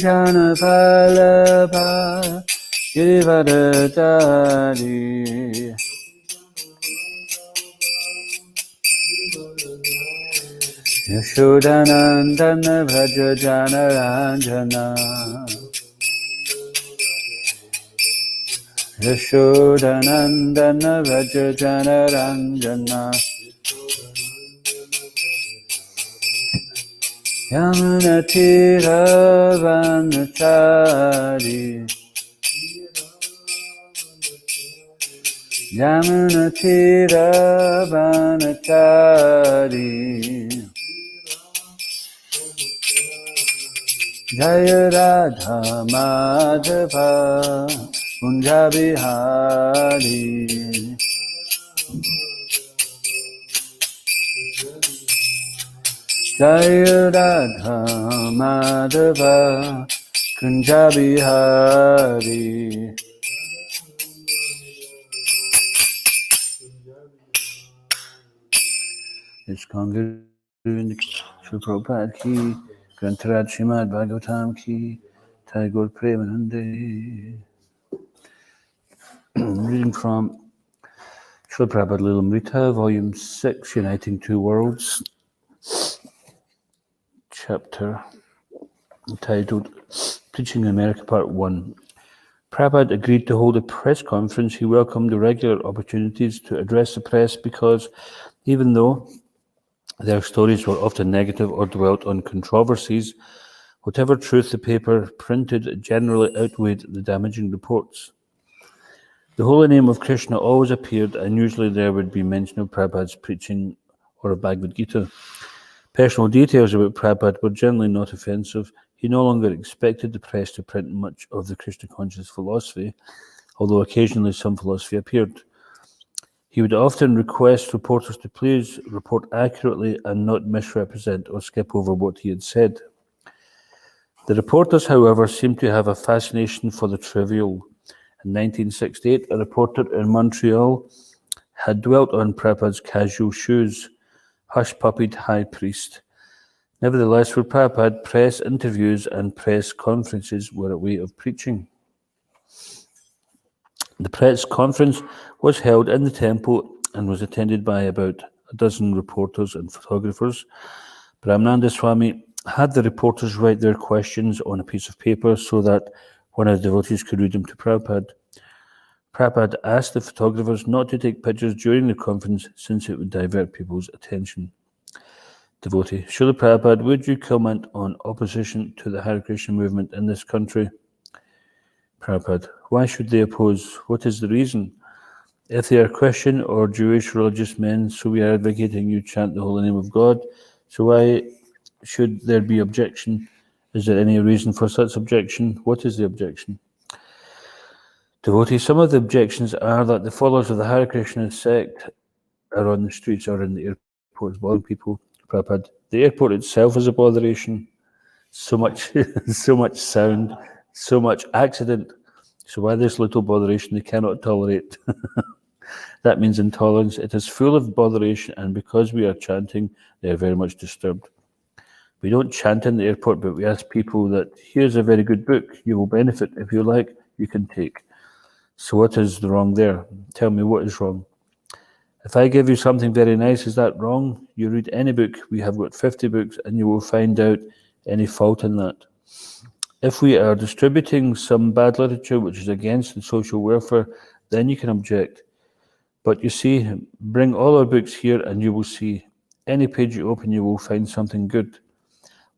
Jana Vallabha Girivardhari Yashodanandana Vraja Jana Ranjana Yashodanandana Vraja Jana Ranjana Yamunatira Vanachari Yamunatira Vanachari Jaya Radha Madhava Kunja Bihari Jaya Radha Madhava Kunja Bihari. It's congregation Sri Prabhupada ki, Grantaraj Srimad Bhagavatam ki, Tagore Premanande. Reading from Srila Prabhupada Lilamrita, Volume 6, Uniting Two Worlds, chapter entitled Preaching in America, Part 1. Prabhupada agreed to hold a press conference. He welcomed the regular opportunities to address the press because even though their stories were often negative or dwelt on controversies, whatever truth the paper printed generally outweighed the damaging reports. The holy name of Krishna always appeared, and usually there would be mention of Prabhupada's preaching or of Bhagavad Gita. Personal details about Prabhupada were generally not offensive. He no longer expected the press to print much of the Krishna conscious philosophy, although occasionally some philosophy appeared. He would often request reporters to please report accurately and not misrepresent or skip over what he had said. The reporters, however, seemed to have a fascination for the trivial. In 1968, a reporter in Montreal had dwelt on Prabhupada's casual shoes, hush-puppied high priest. Nevertheless, for Prabhupada, press interviews and press conferences were a way of preaching. The press conference was held in the temple and was attended by about a dozen reporters and photographers. Brahmananda Swami had the reporters write their questions on a piece of paper so that one of the devotees could read them to Prabhupada. Prabhupada asked the photographers not to take pictures during the conference since it would divert people's attention. Devotee: Srila Prabhupada, would you comment on opposition to the Hare Krishna movement in this country? Prabhupada: why should they oppose? What is the reason? If they are Christian or Jewish religious men, so we are advocating you chant the holy name of God. So why should there be objection? Is there any reason for such objection? What is the objection? Devotee: some of the objections are that the followers of the Hare Krishna sect are on the streets or in the airports bothering people. Prabhupada: the airport itself is a botheration. So much sound, so much accident. So why this little botheration they cannot tolerate? That means intolerance. It is full of botheration, and because we are chanting, they are very much disturbed. We don't chant in the airport, but we ask people that here's a very good book. You will benefit. If you like, you can take. So what is the wrong there? Tell me what is wrong. If I give you something very nice, is that wrong? You read any book, we have got 50 books, and you will find out any fault in that. If we are distributing some bad literature which is against the social welfare, then you can object. But you see, bring all our books here and you will see. Any page you open, you will find something good.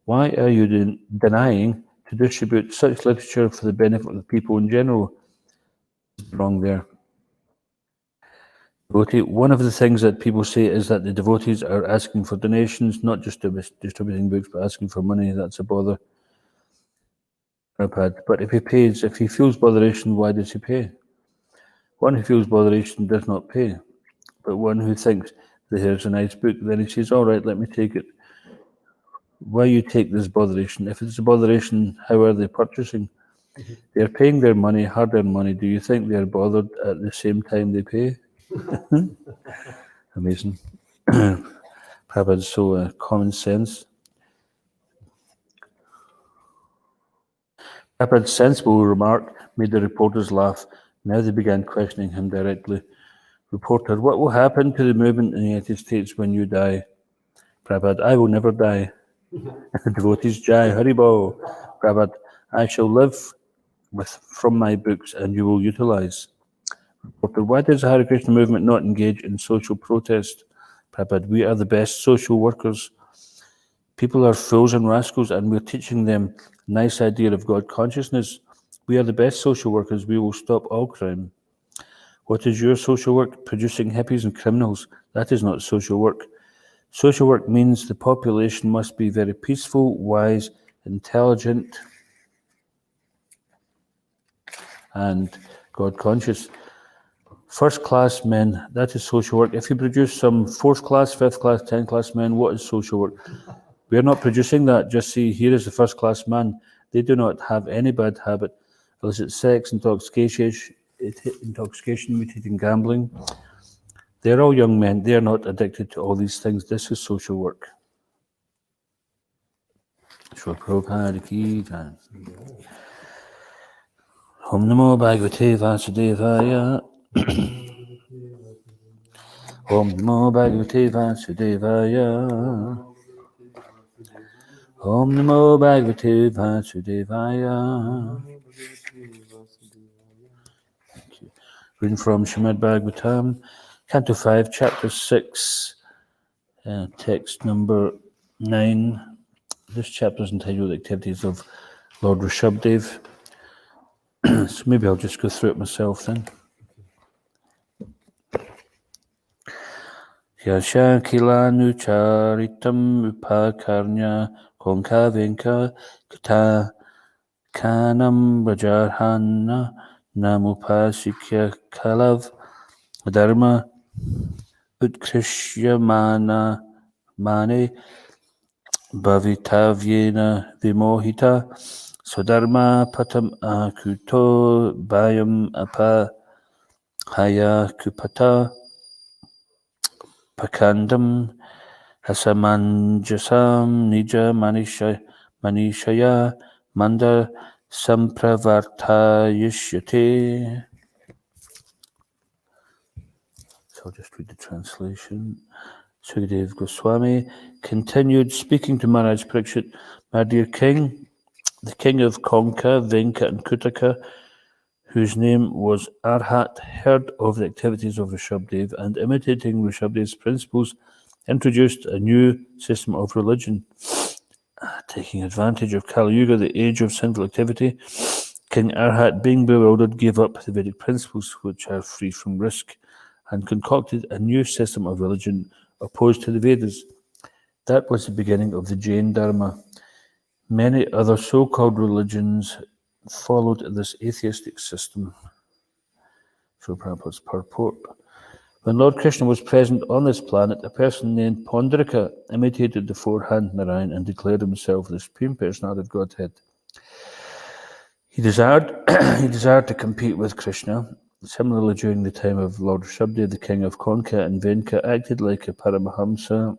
Why are you denying to distribute such literature for the benefit of the people in general? Wrong there. Devotee: one of the things that people say is that the devotees are asking for donations, not just distributing books, but asking for money. That's a bother. But if he feels botheration, why does he pay? One who feels botheration does not pay. But one who thinks that here's a nice book, then he says, all right, let me take it. Why you take this botheration? If it's a botheration, how are they purchasing? They're paying their money, hard-earned money. Do you think they're bothered at the same time they pay? Amazing. Prabhupada's so common sense. Prabhupada's sensible remark made the reporters laugh. Now they began questioning him directly. Reporter, what will happen to the movement in the United States when you die? Prabhupada, I will never die. Devotees, Jai Haribo. Prabhupada, I shall live from my books and you will utilize. Reporter, why does the Hare Krishna movement not engage in social protest? Prabhupada, we are the best social workers. People are fools and rascals, and we're teaching them a nice idea of God consciousness. We are the best social workers. We will stop all crime. What is your social work? Producing hippies and criminals. That is not social work. Social work means the population must be very peaceful, wise, intelligent, and God conscious. First class men, that is social work. If you produce some fourth class, fifth class, 10th class men, what is social work? We are not producing that. Just see, here is the first class man. They do not have any bad habit, illicit sex, intoxication, mutating gambling. They're all young men. They are not addicted to all these things. This is social work. Srila Prabhupada ki jai. Om Namo Bhagavate Vasudevaya. Om Namo Bhagavate Vasudevaya. Om Namo Bhagavate Vasudevaya. Thank you. Reading from Srimad Bhagavatam, Canto 5, Chapter 6, text number 9. This chapter is entitled The Activities of Lord Rishabdev. So maybe I'll just go through it myself then. Yashakilanu charitam upakarnya konka venka kata kanam rajarhana namupasikya kalav dharma utkrishya mana mane bhavitavyena vimohita swadharma patam akuto bhayam apa haya kupata pakandam hasamanjasam nija manishaya manda sampravartayishyate. So I'll just read the translation. Sukadev Goswami continued speaking to Maharaj Parikshit, my dear king, the king of Konka, Venka and Kutaka, whose name was Arhat, heard of the activities of Rishabdev and imitating Rishabdev's principles, introduced a new system of religion. Taking advantage of Kali Yuga, the age of sinful activity, King Arhat, being bewildered, gave up the Vedic principles, which are free from risk, and concocted a new system of religion opposed to the Vedas. That was the beginning of the Jain Dharma. Many other so-called religions followed this atheistic system. So Prabhupada's purport. When Lord Krishna was present on this planet, a person named Pondarika imitated the four-hand Narayan and declared himself the Supreme Personality of Godhead. He desired to compete with Krishna. Similarly, during the time of Lord Rishabdev, the king of Konka and Venka acted like a Paramahamsa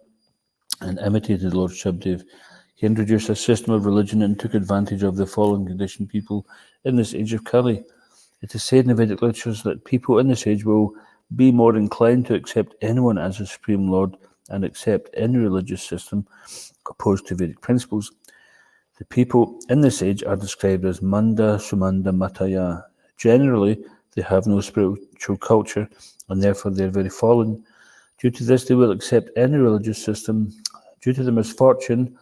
and imitated Lord Rishabdev. He introduced a system of religion and took advantage of the fallen conditioned people in this age of Kali. It is said in the Vedic literatures that people in this age will be more inclined to accept anyone as a Supreme Lord and accept any religious system opposed to Vedic principles. The people in this age are described as Manda, Sumanda, Mataya. Generally, they have no spiritual culture and therefore they are very fallen. Due to this, they will accept any religious system. Due to the misfortune,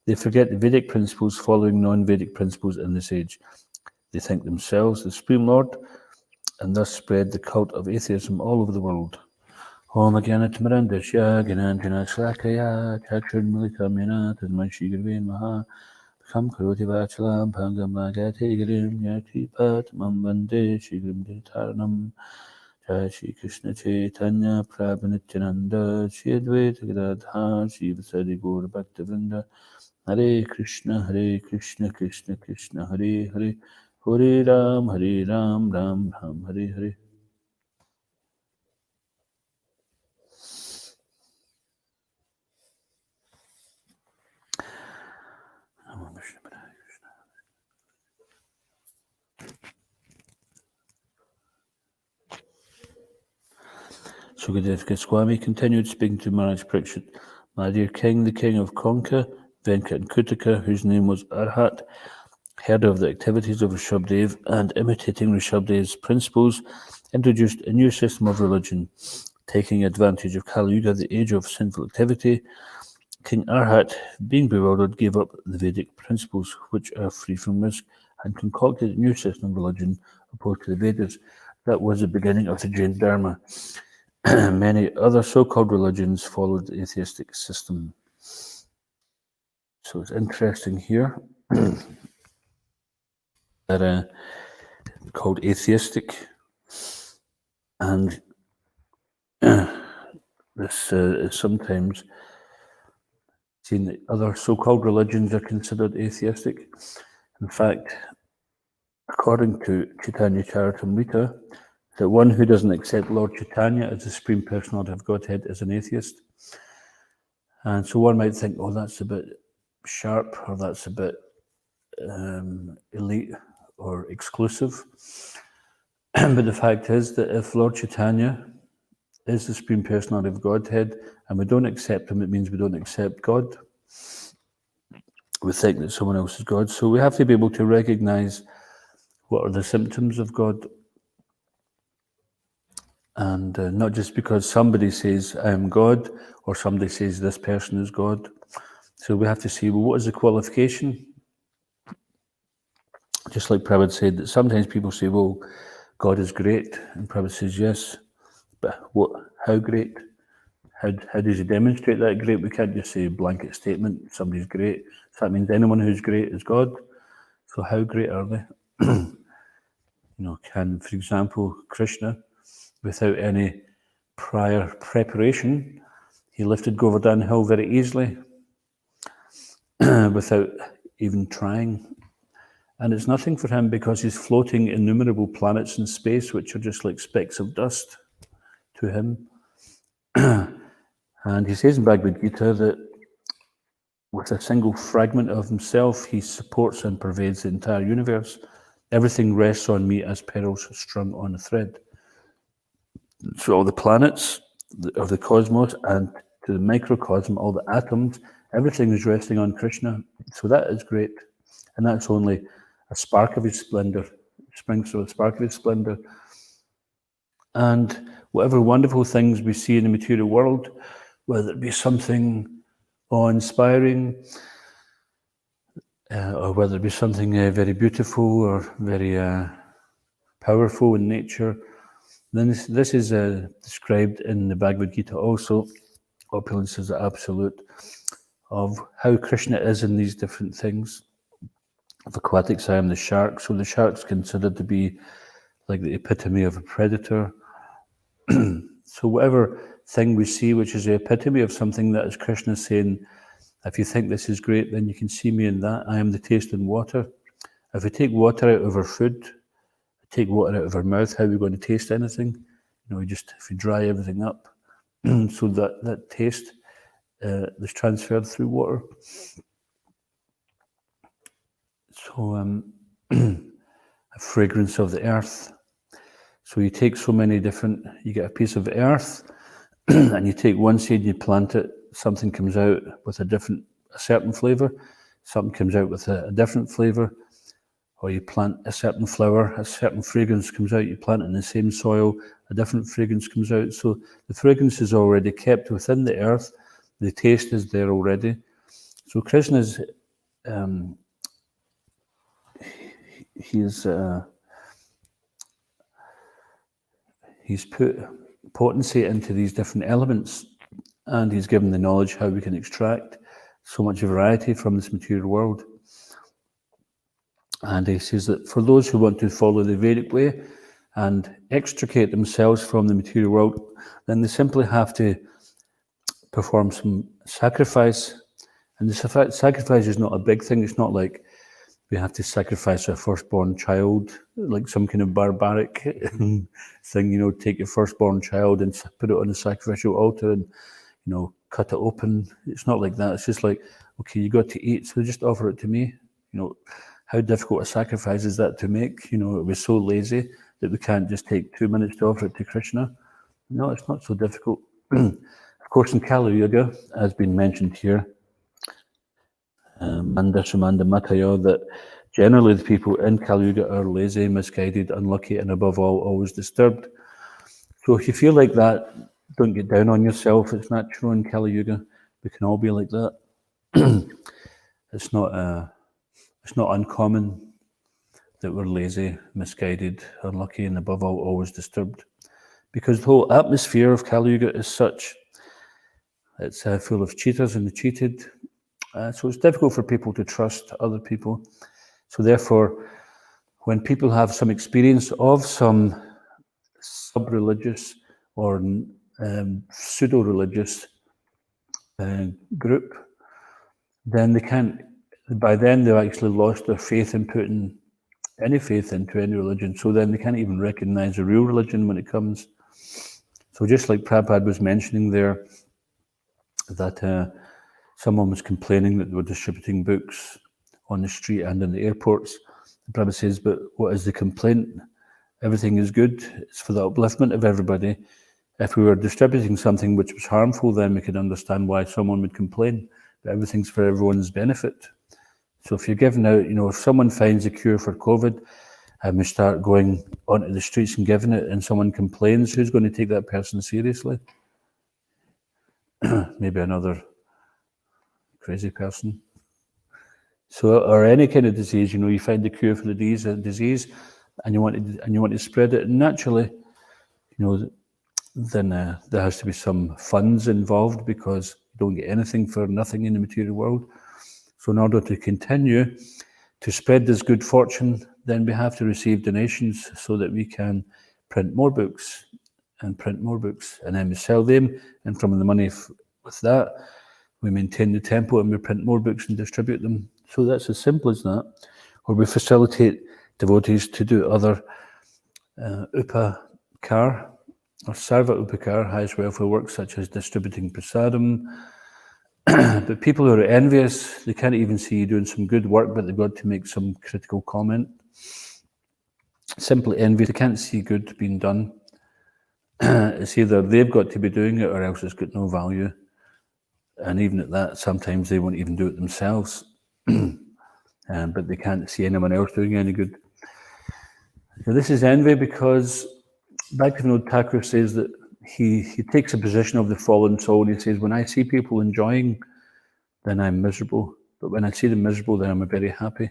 they forget the Vedic principles following non-Vedic principles in this age. They think themselves the Supreme Lord and thus spread the cult of atheism all over the world. Om Agyanatimarandasya Gyananjanachlakaya Chakshurmilikamena Tasmai Shigirvin Maha Kam Karoti Vachalam Pangam Lagati Girim Yati Patmam Vande Shigrim Ditaranam Jai Shri Krishna Chaitanya Prabhu Shri Advaita Gadadhar Shri Vasadi Gaura Bhaktivinoda Hare Krishna, Krishna Krishna, Hare Hare, Hare Ram, Ram Ram, Hare Hare. Sukadev Goswami continued speaking to Maharaj Pariksit. My dear king, the king of Konka, Venkat and Kutika, whose name was Arhat, heard of the activities of Rishabdev and imitating Rishabdev's principles, introduced a new system of religion. Taking advantage of Kali Yuga, the age of sinful activity, King Arhat, being bewildered, gave up the Vedic principles, which are free from risk, and concocted a new system of religion opposed to the Vedas. That was the beginning of the Jain Dharma. Many other so-called religions followed the atheistic system. So it's interesting here that called atheistic, and this is sometimes seen that other so-called religions are considered atheistic. In fact, according to Chaitanya Charitamrita, that one who doesn't accept Lord Chaitanya as the Supreme Personality of Godhead is an atheist. And so one might think, oh, that's a bit sharp, or that's a bit elite or exclusive. But the fact is that if Lord Chaitanya is the Supreme Personality of Godhead and we don't accept him, it means we don't accept God. We think that someone else is God. So we have to be able to recognize what are the symptoms of God. And not just because somebody says, I am God, or somebody says this person is God. So we have to see, well, what is the qualification? Just like Prabhupada said, that sometimes people say, well, God is great. And Prabhupada says, yes, but what? How great? How does he demonstrate that great? We can't just say a blanket statement, somebody's great. So that means anyone who's great is God. So how great are they? Can, for example, Krishna, without any prior preparation, he lifted Govardhan Hill very easily, without even trying. And it's nothing for him because he's floating innumerable planets in space, which are just like specks of dust to him. And he says in Bhagavad Gita that with a single fragment of himself, he supports and pervades the entire universe. Everything rests on me as pearls strung on a thread. So all the planets of the cosmos and to the microcosm, all the atoms, everything is resting on Krishna. So that is great. And that's only a spark of his splendor, sprinkles of a spark of his splendor. And whatever wonderful things we see in the material world, whether it be something awe-inspiring, or whether it be something very beautiful or very powerful in nature, then this is described in the Bhagavad Gita also. Opulence is the absolute of how Krishna is in these different things. Of aquatics, I am the shark. So the shark's considered to be like the epitome of a predator. So whatever thing we see, which is the epitome of something that is Krishna saying, if you think this is great, then you can see me in that. I am the taste in water. If we take water out of our food, take water out of our mouth, how are we going to taste anything? If we dry everything up, so that taste is transferred through water. So a fragrance of the earth. So you take so many different, you get a piece of earth, and you take one seed and you plant it, something comes out with a certain flavour, something comes out with a different flavour, or you plant a certain flower, a certain fragrance comes out, you plant it in the same soil, a different fragrance comes out. So the fragrance is already kept within the earth, the taste is there already. So Krishna is, he's put potency into these different elements, and he's given the knowledge how we can extract so much variety from this material world. And he says that for those who want to follow the Vedic way and extricate themselves from the material world, then they simply have to perform some sacrifice. And the sacrifice is not a big thing. It's not like we have to sacrifice our firstborn child, like some kind of barbaric thing, take your firstborn child and put it on a sacrificial altar and, cut it open. It's not like that. It's just like, okay, you got to eat, so just offer it to me. How difficult a sacrifice is that to make? We're so lazy that we can't just take 2 minutes to offer it to Krishna. No, it's not so difficult. Of course, in Kali Yuga, as been mentioned here, Srimad Matayo, that generally the people in Kali Yuga are lazy, misguided, unlucky, and above all, always disturbed. So if you feel like that, don't get down on yourself. It's natural in Kali Yuga. We can all be like that. It's not uncommon that we're lazy, misguided, unlucky, and above all, always disturbed. Because the whole atmosphere of Kali Yuga is such. It's full of cheaters and the cheated. So it's difficult for people to trust other people. So therefore, when people have some experience of some sub-religious or pseudo-religious group, then they can't, by then they've actually lost their faith in putting any faith into any religion. So then they can't even recognize a real religion when it comes. So just like Prabhupada was mentioning there, that someone was complaining that they were distributing books on the street and in the airports. The Prabhupada says, but what is the complaint? Everything is good. It's for the upliftment of everybody. If we were distributing something which was harmful, then we could understand why someone would complain. But everything's for everyone's benefit. So if you're giving out, if someone finds a cure for COVID and we start going onto the streets and giving it and someone complains, who's going to take that person seriously? Maybe another crazy person. So, or any kind of disease, you find the cure for the disease, and you want to spread it. And naturally, then there has to be some funds involved because you don't get anything for nothing in the material world. So, in order to continue to spread this good fortune, then we have to receive donations so that we can print more books and then we sell them, and from the money with that, we maintain the temple and we print more books and distribute them. So that's as simple as that. Or we facilitate devotees to do other upakar or sarva upakar, highest welfare work, such as distributing prasadam. But people who are envious, they can't even see you doing some good work, but they've got to make some critical comment. Simply envious, they can't see good being done. It's either they've got to be doing it or else it's got no value. And even at that, sometimes they won't even do it themselves. But they can't see anyone else doing any good. So this is envy because Bhaktivinoda Thakur says that he takes a position of the fallen soul, and he says, when I see people enjoying, then I'm miserable. But when I see them miserable, then I'm very happy.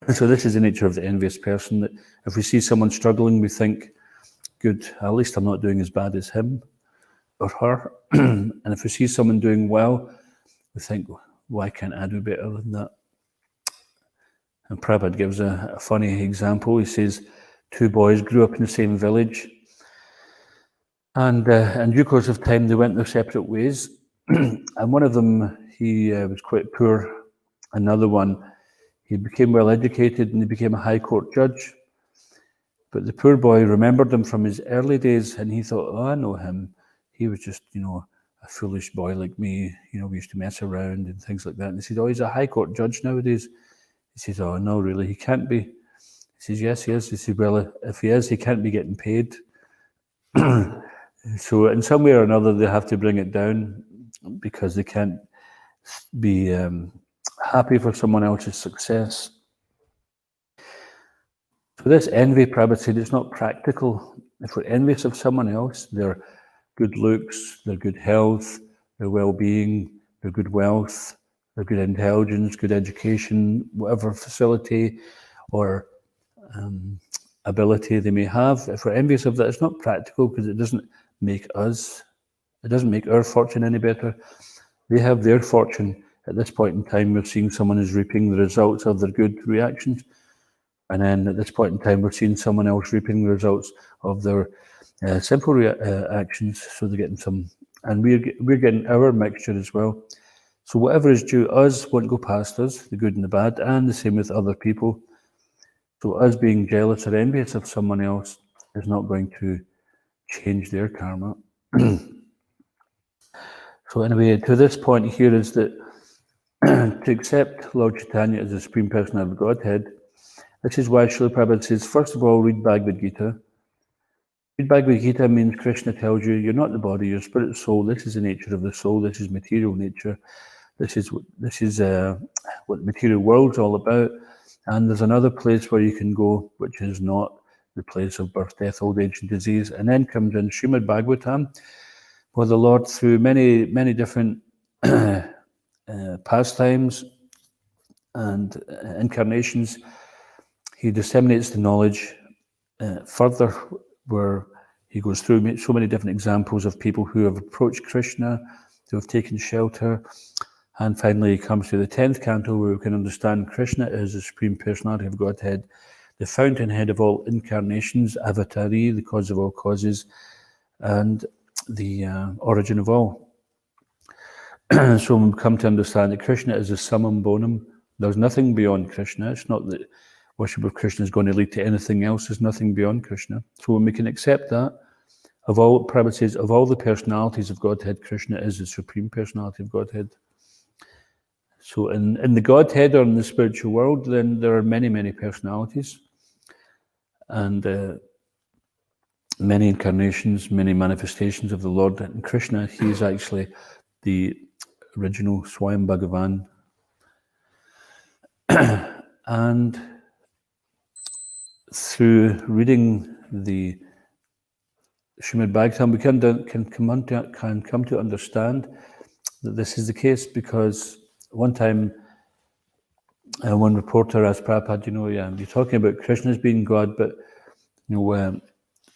And so this is the nature of the envious person, that if we see someone struggling, we think, good, at least I'm not doing as bad as him or her. And if we see someone doing well, we think, why can't I do better than that? And Prabhupada gives a funny example. He says, two boys grew up in the same village, and in due course of time, they went their separate ways. And one of them, he was quite poor. Another one, he became well educated and he became a high court judge. But the poor boy remembered him from his early days, and he thought, oh, I know him. He was just, a foolish boy like me. We used to mess around and things like that. And he said, oh, he's a high court judge nowadays. He says, oh, no, really, he can't be. He says, yes, he is. He says, well, if he is, he can't be getting paid. So in some way or another, they have to bring it down because they can't be happy for someone else's success. So this envy, Prabhupada said, it's not practical. If we're envious of someone else, their good looks, their good health, their well-being, their good wealth, their good intelligence, good education, whatever facility or ability they may have, if we're envious of that, it's not practical because it doesn't make our fortune any better. They have their fortune. At this point in time, we're seeing someone is reaping the results of their good reactions. And then at this point in time, we're seeing someone else reaping the results of their simple actions. So they're getting some, and we're getting our mixture as well. So whatever is due us won't go past us, the good and the bad, and the same with other people. So us being jealous or envious of someone else is not going to change their karma. So anyway, to this point here is that to accept Lord Chaitanya as the Supreme Person of Godhead, this is why Srila Prabhupada says, first of all, read Bhagavad Gita. Bhagavad Gita means Krishna tells you, you're not the body, you're spirit, soul. This is the nature of the soul. This is material nature. This is what the material world's all about. And there's another place where you can go, which is not the place of birth, death, old age, and disease. And then comes in Srimad Bhagavatam, where the Lord, through many, many different pastimes and incarnations, he disseminates the knowledge further, where he goes through so many different examples of people who have approached Krishna, who have taken shelter. And finally, he comes to the 10th canto, where we can understand Krishna is the Supreme Personality of Godhead, the fountainhead of all incarnations, avatari, the cause of all causes, and the origin of all. So we come to understand that Krishna is the summum bonum. There's nothing beyond Krishna. It's not that worship of Krishna is going to lead to anything else. There's nothing beyond Krishna. So when we can accept that, Prabhupada says, of all the personalities of Godhead, Krishna is the Supreme Personality of Godhead. So in the Godhead, or in the spiritual world, then there are many, many personalities and many incarnations, many manifestations of the Lord. And Krishna, he is actually the original Swayam Bhagavan. And through reading the Srimad Bhagavatam, we can come to understand that this is the case, because one time one reporter asked Prabhupada, you're talking about Krishna as being God, but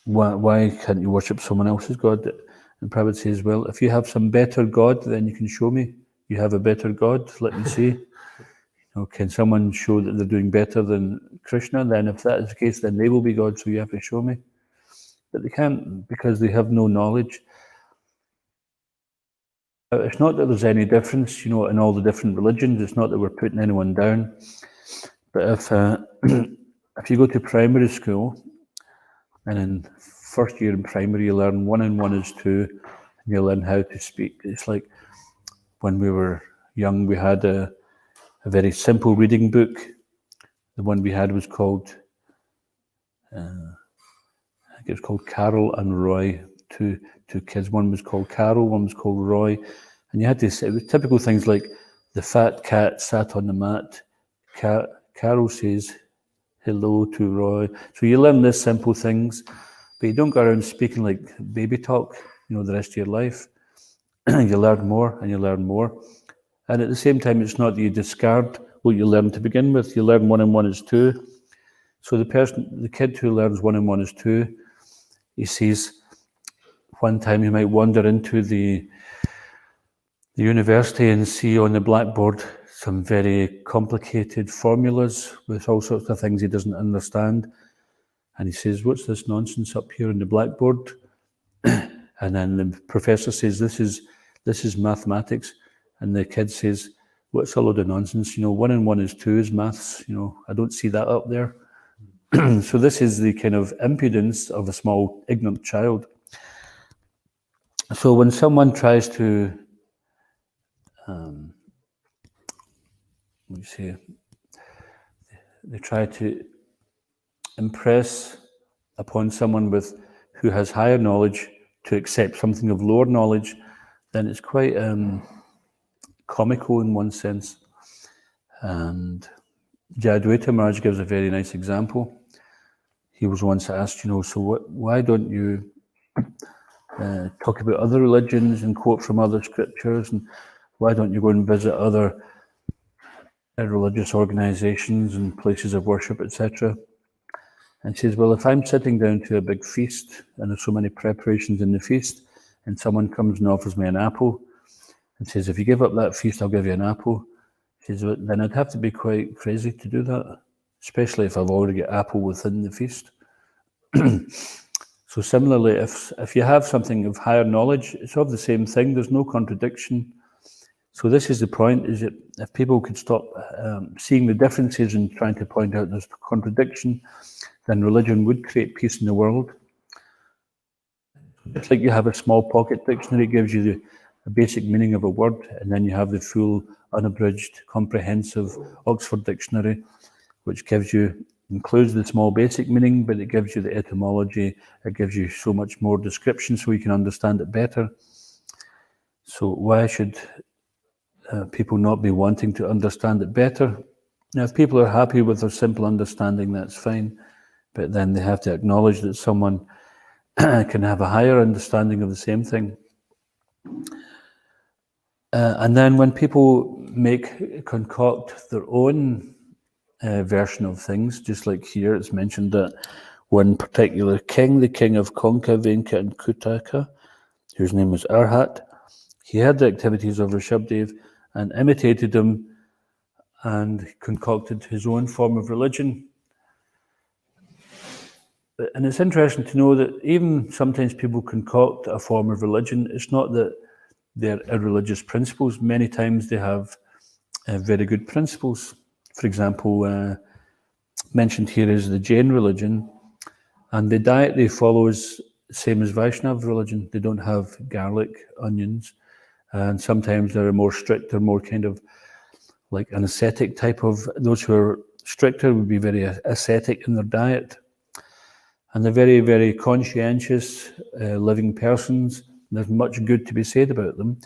why can't you worship someone else's God? And Prabhupada says, well, if you have some better God, then you can show me you have a better God. Let me see. Can someone show that they're doing better than Krishna? Then if that is the case, then they will be God, so you have to show me. But they can't, because they have no knowledge. It's not that there's any difference, in all the different religions. It's not that we're putting anyone down. But if you go to primary school, and in first year in primary, you learn 1 and 1 is 2, and you learn how to speak. It's like when we were young, we had a very simple reading book. The one we had was called, I think it was called Carol and Roy. Two kids. One was called Carol, one was called Roy. And you had to say, it was typical things like, the fat cat sat on the mat. Carol says hello to Roy. So you learn these simple things, but you don't go around speaking like baby talk, the rest of your life. You learn more and you learn more. And at the same time, it's not that you discard what you learn to begin with. You learn 1 and 1 is 2. So the kid who learns 1 and 1 is 2, he sees one time he might wander into the university and see on the blackboard some very complicated formulas with all sorts of things he doesn't understand. And he says, what's this nonsense up here on the blackboard? And then the professor says, this is mathematics. And the kid says, what's a load of nonsense? 1 and 1 is 2 is maths. I don't see that up there. So this is the kind of impudence of a small, ignorant child. So when someone tries to, they try to impress upon someone who has higher knowledge to accept something of lower knowledge, then it's quite comical in one sense. And Jayadvaita Maharaj gives a very nice example. He was once asked, why don't you talk about other religions and quote from other scriptures, and why don't you go and visit other religious organizations and places of worship, etc.? And he says, well, if I'm sitting down to a big feast and there's so many preparations in the feast, and someone comes and offers me an apple and says, if you give up that feast, I'll give you an apple. He says, then I'd have to be quite crazy to do that, especially if I've already got apple within the feast. So similarly, if you have something of higher knowledge, it's of the same thing. There's no contradiction. So this is the point, is that if people could stop seeing the differences and trying to point out there's contradiction, then religion would create peace in the world. It's like you have a small pocket dictionary, it gives you the basic meaning of a word, and then you have the full, unabridged, comprehensive Oxford Dictionary, which gives you includes the small basic meaning, but it gives you the etymology. It gives you so much more description so you can understand it better. So why should people not be wanting to understand it better? Now, if people are happy with their simple understanding, that's fine. But then they have to acknowledge that someone can have a higher understanding of the same thing. And then when people concoct their own version of things, just like here it's mentioned that one particular king, the king of Konka, Venka, and Kutaka, whose name was Arhat, he had the activities of Rishabdev and imitated them and concocted his own form of religion. And it's interesting to know that even sometimes people concoct a form of religion. It's not that they're irreligious principles. Many times they have very good principles. For example, mentioned here is the Jain religion, and the diet they follow is the same as Vaishnav religion. They don't have garlic, onions, and sometimes they're more strict, they're more kind of like an ascetic type of, those who are stricter would be very ascetic in their diet. And they're very, very conscientious, living persons. There's much good to be said about them,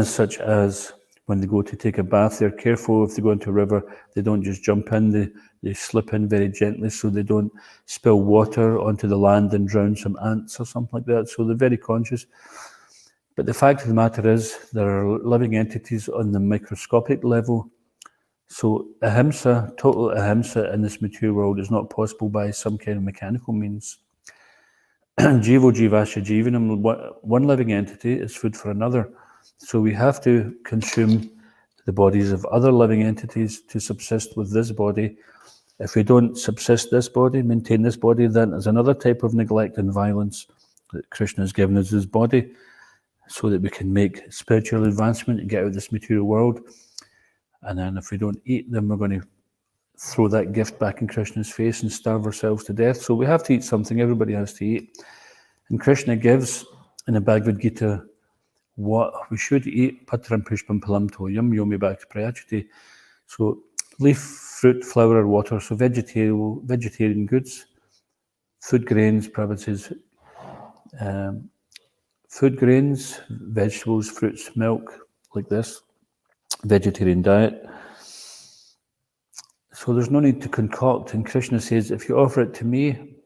such as when they go to take a bath, they're careful. If they go into a river, they don't just jump in, they slip in very gently so they don't spill water onto the land and drown some ants or something like that. So they're very conscious. But the fact of the matter is, there are living entities on the microscopic level. So ahimsa, total ahimsa in this material world is not possible by some kind of mechanical means. Jivo jivasya jivanam, one living entity is food for another. So we have to consume the bodies of other living entities to subsist with this body. If we don't subsist this body, maintain this body, then there's another type of neglect and violence that Krishna has given us his body so that we can make spiritual advancement and get out of this material world. And then if we don't eat, then we're going to throw that gift back in Krishna's face and starve ourselves to death. So we have to eat something. Everybody has to eat. And Krishna gives in the Bhagavad Gita what we should eat. Patram pushpam palam toyam yomi bhakti prayachati. So leaf, fruit, flower, water. So vegetarian goods, food grains, Prabhupada says, food grains, vegetables, fruits, milk, like this. Vegetarian diet. So there's no need to concoct. And Krishna says, if you offer it to me,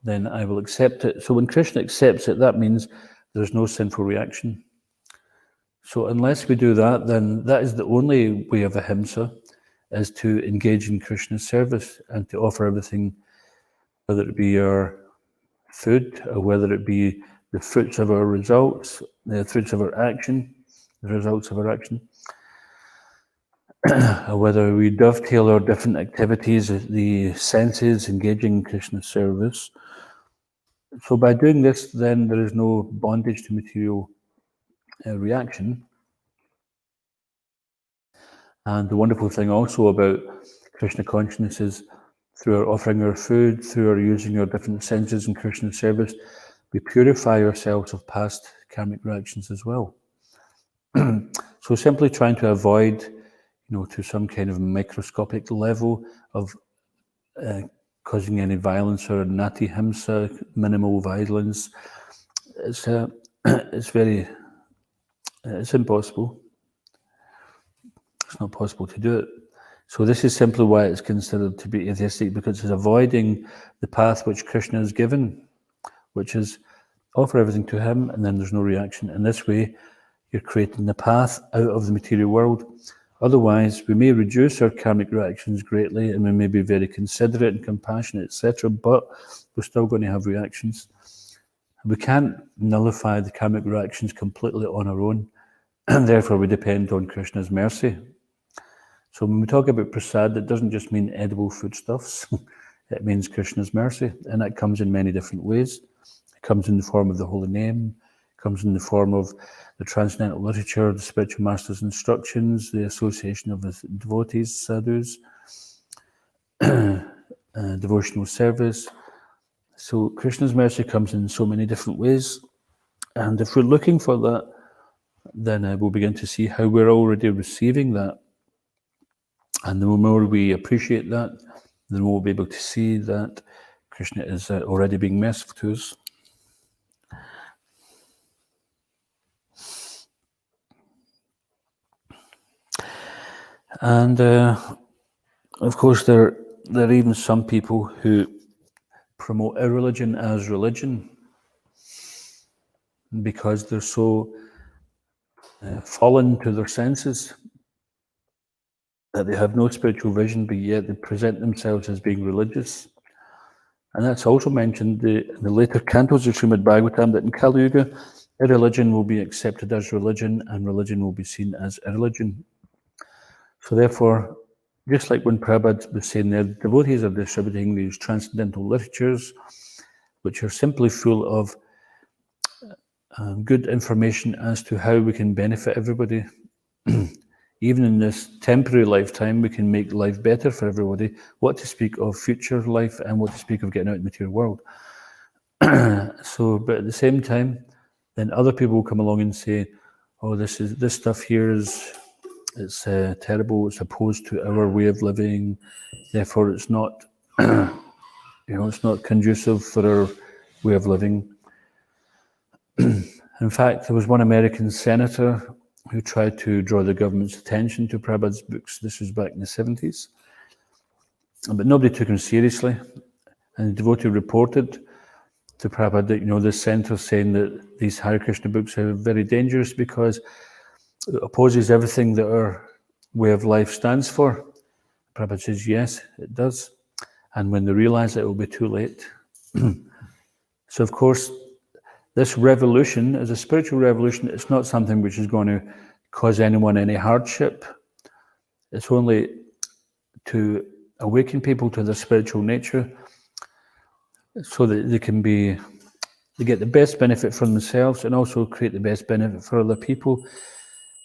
then I will accept it. So when Krishna accepts it, that means there's no sinful reaction. So unless we do that, then that is the only way of ahimsa, is to engage in Krishna's service and to offer everything, whether it be our food or whether it be the fruits of our results, the fruits of our action, the results of our action. Whether we dovetail our different activities, the senses, engaging in Krishna's service. So by doing this, then there is no bondage to material reaction. And the wonderful thing also about Krishna consciousness is through our offering our food, through our using our different senses in Krishna's service, we purify ourselves of past karmic reactions as well. So simply trying to avoid, to some kind of microscopic level of causing any violence or nati himsa, minimal violence, it's impossible. It's not possible to do it. So this is simply why it's considered to be atheistic, because it's avoiding the path which Krishna has given, which is offer everything to him and then there's no reaction. In this way, you're creating the path out of the material world. Otherwise, we may reduce our karmic reactions greatly and we may be very considerate and compassionate, etc., but we're still going to have reactions. We can't nullify the karmic reactions completely on our own, and therefore we depend on Krishna's mercy. So when we talk about prasad, it doesn't just mean edible foodstuffs. It means Krishna's mercy, and that comes in many different ways. It comes in the form of the holy name, it comes in the form of the transcendental literature, the spiritual master's instructions, the association of the devotees, sadhus, devotional service. So Krishna's mercy comes in so many different ways. And if we're looking for that, then we'll begin to see how we're already receiving that. And the more we appreciate that, the more we'll be able to see that Krishna is already being merciful to us. And of course, there are even some people who promote irreligion as religion because they're so fallen to their senses that they have no spiritual vision, but yet they present themselves as being religious. And that's also mentioned in the later cantos of Srimad Bhagavatam, that in Kali Yuga, irreligion will be accepted as religion and religion will be seen as irreligion. So therefore, just like when Prabhupada was saying there, devotees are distributing these transcendental literatures, which are simply full of good information as to how we can benefit everybody. Even in this temporary lifetime, we can make life better for everybody. What to speak of future life and what to speak of getting out in the material world. So, but at the same time, then other people will come along and say, "Oh, this stuff here it's terrible. It's opposed to our way of living. Therefore, it's not, it's not conducive for our way of living." In fact, there was one American senator who tried to draw the government's attention to Prabhupada's books. This was back in the 70s. But nobody took him seriously. And the devotee reported to Prabhupada that, this centre saying that these Hare Krishna books are very dangerous because it opposes everything that our way of life stands for. Prabhupada says, yes, it does. And when they realise it will be too late. So, of course, this revolution is a spiritual revolution. It's not something which is going to cause anyone any hardship. It's only to awaken people to their spiritual nature so that they get the best benefit for themselves and also create the best benefit for other people.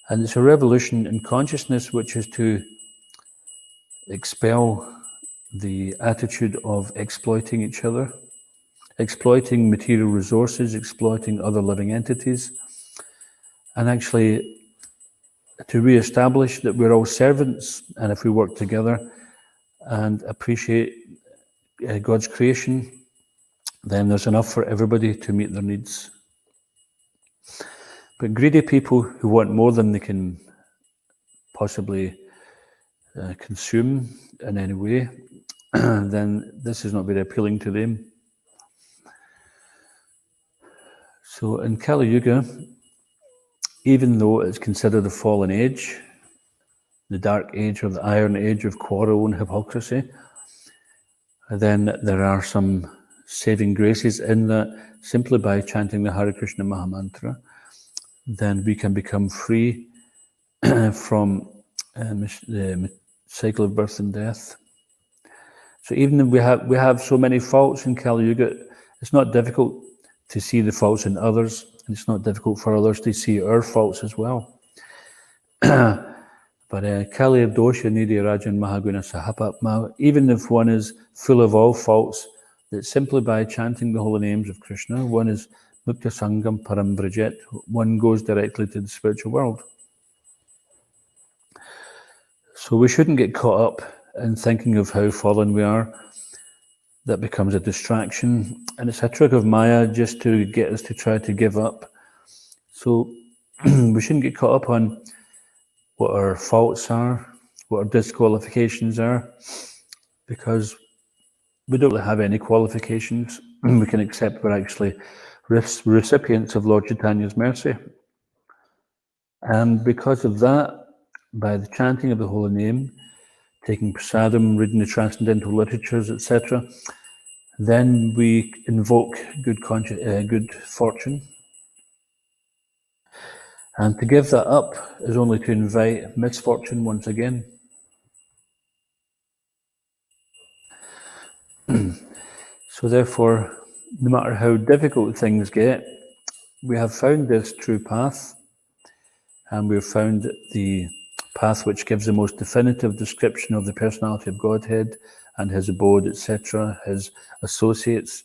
And it's a revolution in consciousness which is to expel the attitude of exploiting each other, exploiting material resources, exploiting other living entities, and actually to re-establish that we're all servants, and if we work together and appreciate God's creation, then there's enough for everybody to meet their needs. But greedy people who want more than they can possibly consume in any way, then this is not very appealing to them. So in Kali Yuga, even though it's considered a fallen age, the dark age or the iron age of quarrel and hypocrisy, then there are some saving graces in that simply by chanting the Hare Krishna Mahamantra, then we can become free from the cycle of birth and death. So even if we have so many faults in Kali Yuga, it's not difficult to see the faults in others, and it's not difficult for others to see our faults as well. But Kali Dosha Nidhi Rajan Mahaguna Sahapatma, even if one is full of all faults, that simply by chanting the holy names of Krishna, one is Mukta Sangam Param Brajet, one goes directly to the spiritual world. So we shouldn't get caught up in thinking of how fallen we are. That becomes a distraction, and it's a trick of Maya just to get us to try to give up. So we shouldn't get caught up on what our faults are, what our disqualifications are, because we don't really have any qualifications. We can accept we're actually recipients of Lord Chaitanya's mercy. And because of that, by the chanting of the holy name, taking prasadam, reading the transcendental literatures, etc., then we invoke good fortune. And to give that up is only to invite misfortune once again. So therefore, no matter how difficult things get, we have found this true path, and we've found the path which gives the most definitive description of the personality of Godhead and his abode, etc., his associates.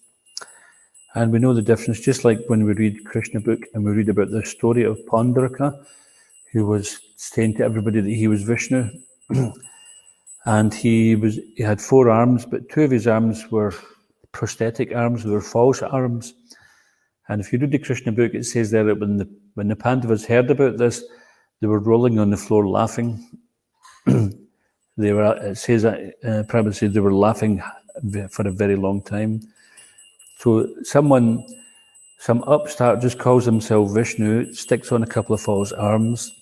And we know the difference, just like when we read Krishna book and we read about the story of Pandaraka, who was saying to everybody that he was Vishnu. And he had 4 arms, but 2 of his arms were prosthetic arms, they were false arms. And if you read the Krishna book, it says there that when the Pandavas heard about this, they were rolling on the floor laughing. It says that Prabhupada said they were laughing for a very long time. So some upstart just calls himself Vishnu, sticks on a couple of false arms,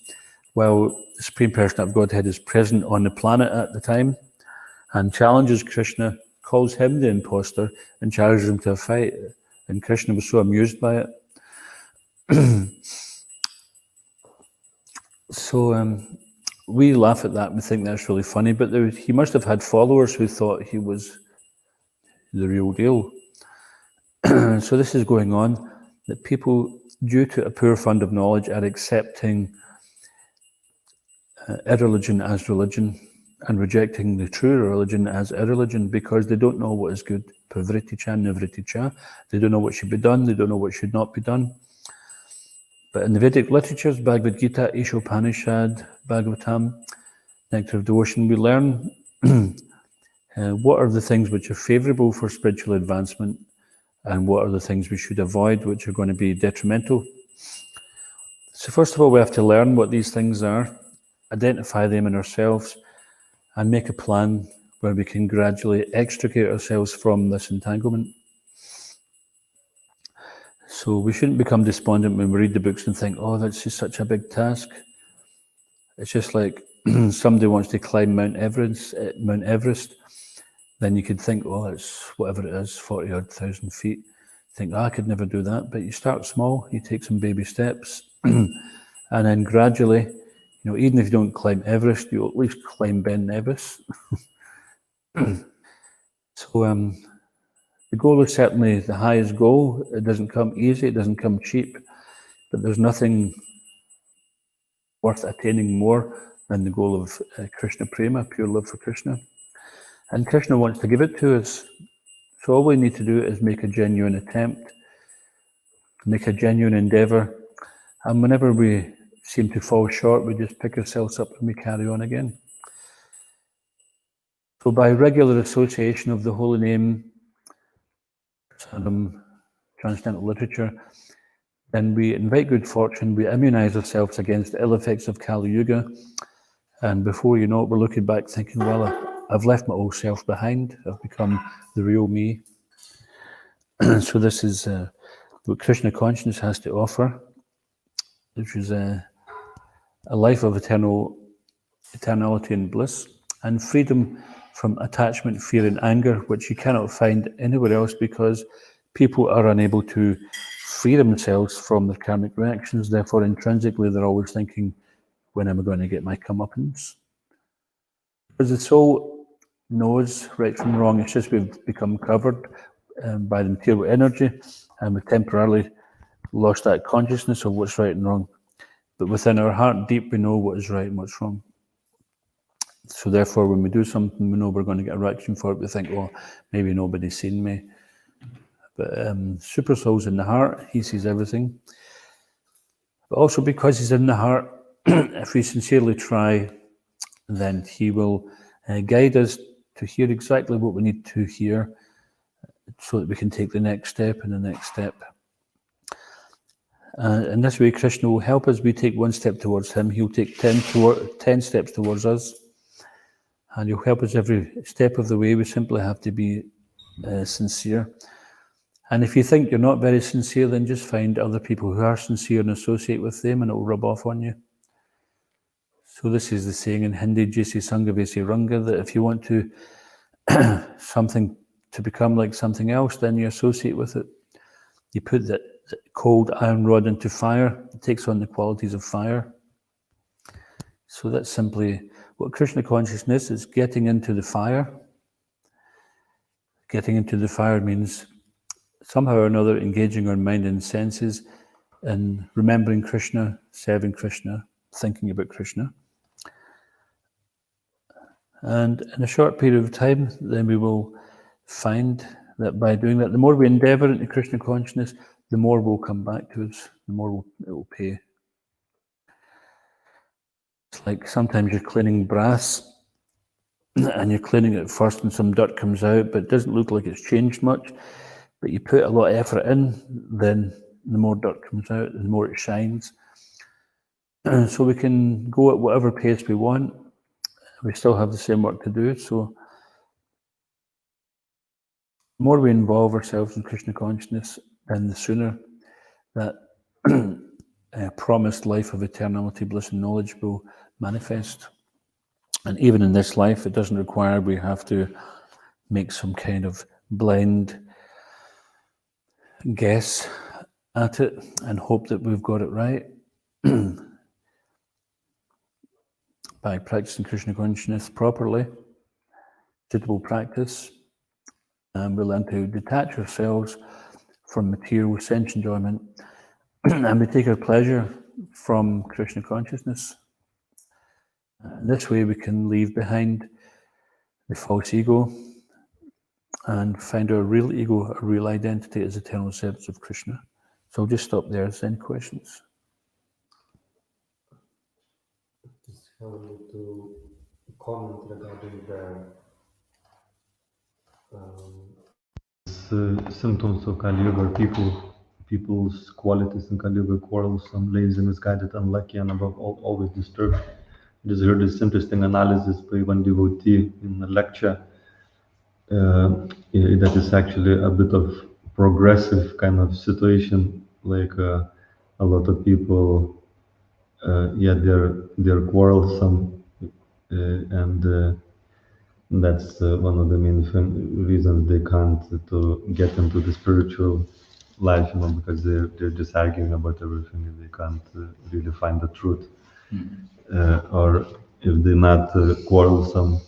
while the Supreme Person of Godhead is present on the planet at the time, and challenges Krishna, calls him the imposter, and challenges him to a fight. And Krishna was so amused by it. So we laugh at that and we think that's really funny, but he must have had followers who thought he was the real deal. So this is going on, that people, due to a poor fund of knowledge, are accepting irreligion as religion and rejecting the true religion as irreligion because they don't know what is good. Pravriti-cha, nivriti-cha. They don't know what should be done, they don't know what should not be done. But in the Vedic literatures, Bhagavad Gita, Ishopanishad, Bhagavatam, Nectar of Devotion, we learn what are the things which are favourable for spiritual advancement and what are the things we should avoid which are going to be detrimental. So first of all, we have to learn what these things are, identify them in ourselves, and make a plan where we can gradually extricate ourselves from this entanglement. So we shouldn't become despondent when we read the books and think, oh, that's just such a big task. It's just like somebody wants to climb Mount Everest, then you could think, oh, it's whatever it is, 40,000 odd feet. Think, I could never do that. But you start small, you take some baby steps, and then gradually, even if you don't climb Everest, you'll at least climb Ben Nevis. So the goal is certainly the highest goal. It doesn't come easy, it doesn't come cheap, but there's nothing worth attaining more than the goal of Krishna Prema, pure love for Krishna. And Krishna wants to give it to us. So all we need to do is make a genuine attempt, make a genuine endeavour, and whenever we seem to fall short, we just pick ourselves up and we carry on again. So by regular association of the holy name, transcendental literature, then we invite good fortune, we immunize ourselves against the ill effects of Kali Yuga, and before you know it, we're looking back thinking, well, I've left my old self behind, I've become the real me. So this is what Krishna consciousness has to offer, which is a life of eternality and bliss, and freedom from attachment, fear, and anger, which you cannot find anywhere else because people are unable to free themselves from their karmic reactions. Therefore, intrinsically, they're always thinking, when am I going to get my comeuppance? Because the soul knows right from wrong. It's just we've become covered by the material energy, and we've temporarily lost that consciousness of what's right and wrong. But within our heart deep, we know what is right and what's wrong. So therefore, when we do something, we know we're going to get a reaction for it. We think, oh, maybe nobody's seen me. But Super Soul's in the heart. He sees everything. But also because he's in the heart, if we sincerely try, then he will guide us to hear exactly what we need to hear so that we can take the next step and the next step. In this way, Krishna will help us. We take one step towards him. He'll take 10 steps towards us. And he'll help us every step of the way. We simply have to be sincere. And if you think you're not very sincere, then just find other people who are sincere and associate with them, and it will rub off on you. So this is the saying in Hindi, Jesi Sangha Vesi Ranga, that if you want to something to become like something else, then you associate with it. You put that cold iron rod into fire, it takes on the qualities of fire. So that's simply what Krishna consciousness is, getting into the fire. Getting into the fire means somehow or another engaging our mind and senses in remembering Krishna, serving Krishna, thinking about Krishna. And in a short period of time, then we will find that by doing that, the more we endeavour into Krishna consciousness, the more will come back to us, the more it will pay. It's like sometimes you're cleaning brass, and you're cleaning it first and some dirt comes out, but it doesn't look like it's changed much, but you put a lot of effort in, then the more dirt comes out, the more it shines. So we can go at whatever pace we want. We still have the same work to do. So the more we involve ourselves in Krishna consciousness, then the sooner that promised life of eternality, bliss and knowledge will manifest. And even in this life, it doesn't require we have to make some kind of blind guess at it and hope that we've got it right. By practicing Krishna consciousness properly, suitable practice, and we learn to detach ourselves from material sense enjoyment, and we take our pleasure from Krishna consciousness. This way we can leave behind the false ego and find our real ego, our real identity as eternal servants of Krishna. So I'll just stop there. Is there any questions? Just wanted to comment regarding the symptoms of Kali Yuga, people's qualities in Kali Yuga, quarrelsome, lazy, misguided, unlucky, and above all, always disturbed. I just heard this interesting analysis by one devotee in a lecture that is actually a bit of progressive kind of situation, like a lot of people, they're quarrelsome, and that's one of the main reasons they can't to get into the spiritual life, because they're just arguing about everything and they can't really find the truth. Or if they're not quarrelsome,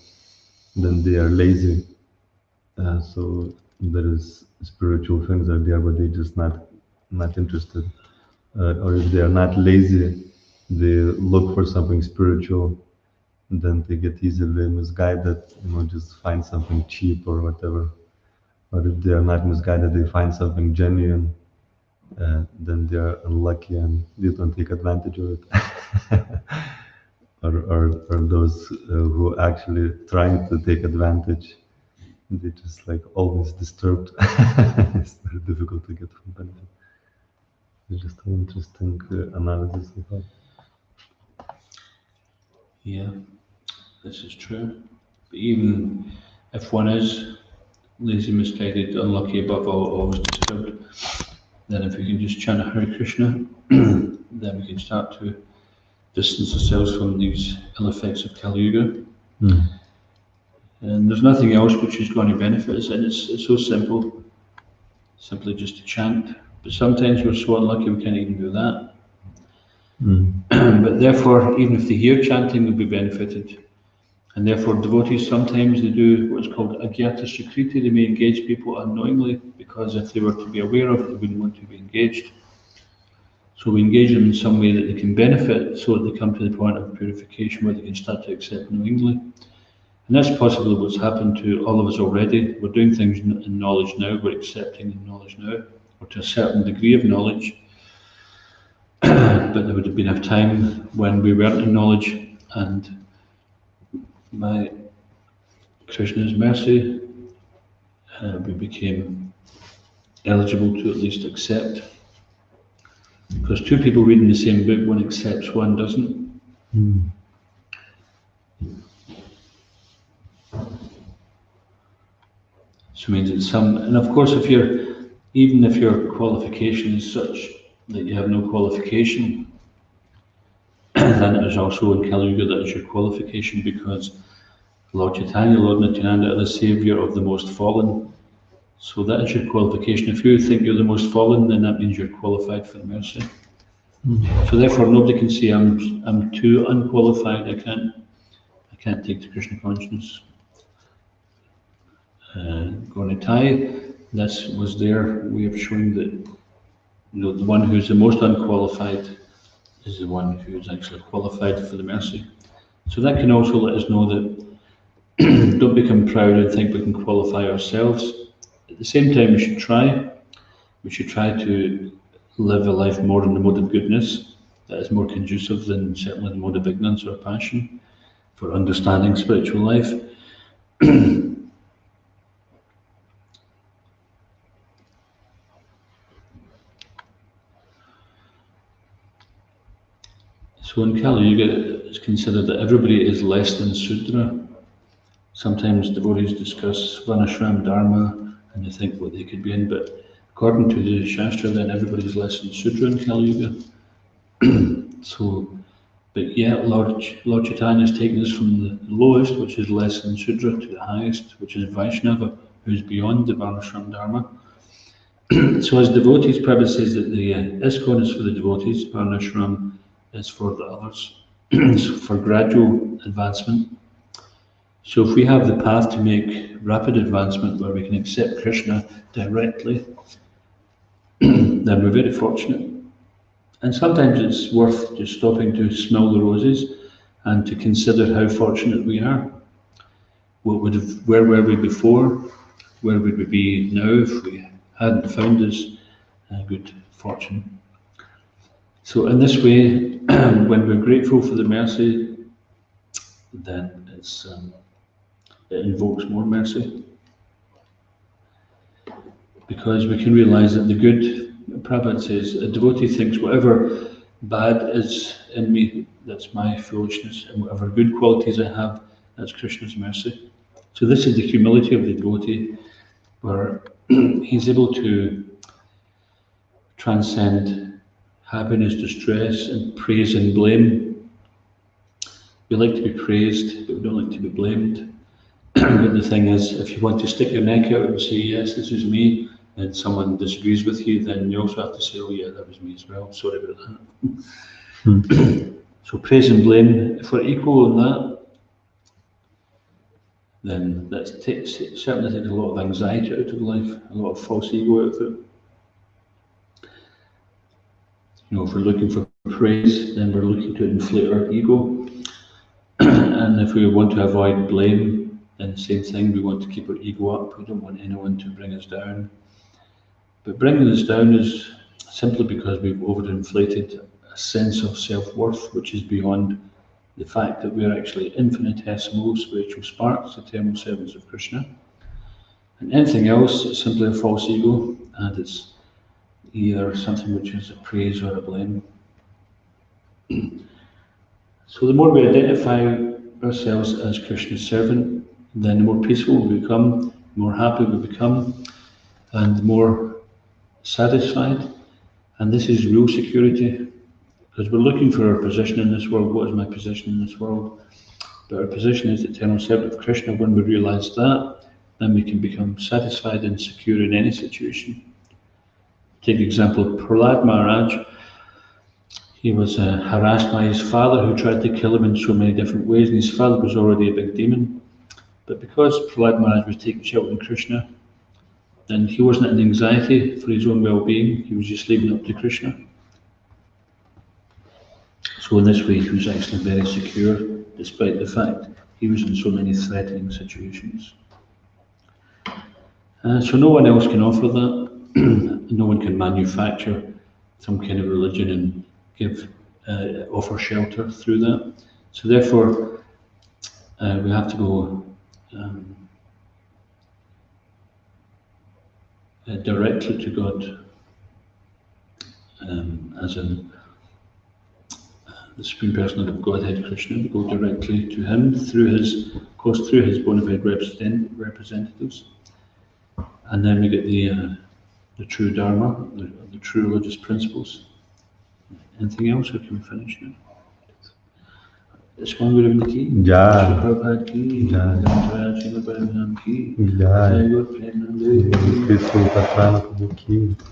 then they are lazy. So there is spiritual things are there, but they're just not interested. Or if they are not lazy, they look for something spiritual, then they get easily misguided, just find something cheap or whatever. Or if they are not misguided, they find something genuine, then they are unlucky and they don't take advantage of it. or those who actually trying to take advantage, they just like always disturbed. It's very difficult to get from benefit. It's just an interesting analysis of that. Yeah, this is true. But even if one is lazy, misguided, unlucky, above all, always disturbed, then if we can just chant Hare Krishna, then we can start to distance ourselves from these ill effects of Kali Yuga. And there's nothing else which is going to benefit us, and it's so simple, simply just to chant. But sometimes we're so unlucky we can't even do that. But therefore, even if they hear chanting, they'll be benefited. And therefore, devotees sometimes they do what's called agyata sukriti. They may engage people unknowingly, because if they were to be aware of it, they wouldn't want to be engaged. So we engage them in some way that they can benefit, so that they come to the point of purification where they can start to accept knowingly. And that's possibly what's happened to all of us already. We're doing things in knowledge now, we're accepting in knowledge now, or to a certain degree of knowledge. But there would have been a time when we weren't in knowledge, and by Krishna's mercy, we became eligible to at least accept. Because two people reading the same book, one accepts, one doesn't. So it means it's some, and of course, even if your qualification is such that you have no qualification, then it is also in Kali Yuga that is your qualification, because Lord Chaitanya, Lord Nityananda are the saviour of the most fallen. So that is your qualification. If you think you're the most fallen, then that means you're qualified for mercy. So therefore, nobody can say I'm too unqualified. I can't take to Krishna consciousness. Gaunitai, that was their way of showing that the one who's the most unqualified is the one who is actually qualified for the mercy. So that can also let us know that don't become proud and think we can qualify ourselves. At the same time, we should try. We should try to live a life more in the mode of goodness that is more conducive than certainly the mode of ignorance or passion for understanding spiritual life. So in Kali Yuga, it's considered that everybody is less than Sudra. Sometimes devotees discuss Varnashram Dharma and they think what they could be in, but according to the Shastra, then everybody's less than Sudra in Kali Yuga. So, but yet Lord Chaitanya has taken us from the lowest, which is less than Sudra, to the highest, which is Vaishnava, who's beyond the Varnashram Dharma. So as devotees, Prabhupada says that the ISKCON is for the devotees, Varnashram is for the others, for gradual advancement. So if we have the path to make rapid advancement where we can accept Krishna directly, then we're very fortunate. And sometimes it's worth just stopping to smell the roses and to consider how fortunate we are. Where were we before? Where would we be now if we hadn't found this good fortune? So in this way, when we're grateful for the mercy, then it invokes more mercy. Because we can realize that the good, Prabhupada says, a devotee thinks whatever bad is in me, that's my foolishness, and whatever good qualities I have, that's Krishna's mercy. So this is the humility of the devotee, where he's able to transcend happiness, distress, and praise and blame. We like to be praised, but we don't like to be blamed. But the thing is, if you want to stick your neck out and say, yes, this is me, and someone disagrees with you, then you also have to say, oh yeah, that was me as well, sorry about that. So praise and blame, if we're equal in that, then that certainly takes a lot of anxiety out of life, a lot of false ego out of it. You know, if we're looking for praise, then we're looking to inflate our ego. And if we want to avoid blame, then same thing, we want to keep our ego up, we don't want anyone to bring us down. But bringing us down is simply because we've overinflated a sense of self-worth, which is beyond the fact that we're actually infinitesimal spiritual sparks, eternal servants of Krishna. And anything else is simply a false ego, and it's either something which is a praise or a blame. So the more we identify ourselves as Krishna's servant, then the more peaceful we become, the more happy we become, and the more satisfied. And this is real security, because we're looking for our position in this world. What is my position in this world? But our position is eternal servant of Krishna. When we realize that, then we can become satisfied and secure in any situation. Take the example of Prahlad Maharaj. He was harassed by his father, who tried to kill him in so many different ways, and his father was already a big demon. But because Prahlad Maharaj was taking shelter in Krishna, then he wasn't in anxiety for his own well-being, he was just leaving it up to Krishna. So in this way he was actually very secure, despite the fact he was in so many threatening situations. So no one else can offer that. No one can manufacture some kind of religion and offer shelter through that. So therefore, we have to go directly to God, as in the Supreme Person of Godhead, Krishna. We go directly to Him through His bona fide representatives, and then we get the true Dharma, the true religious principles. Anything else, or can we finish now? Iswan Guru Ki, Jai. Prabhupada Ki, Jai. Srimad Bhagavatam Ki, Jai. Jai Guru Prana. Prana Prabhu Ki.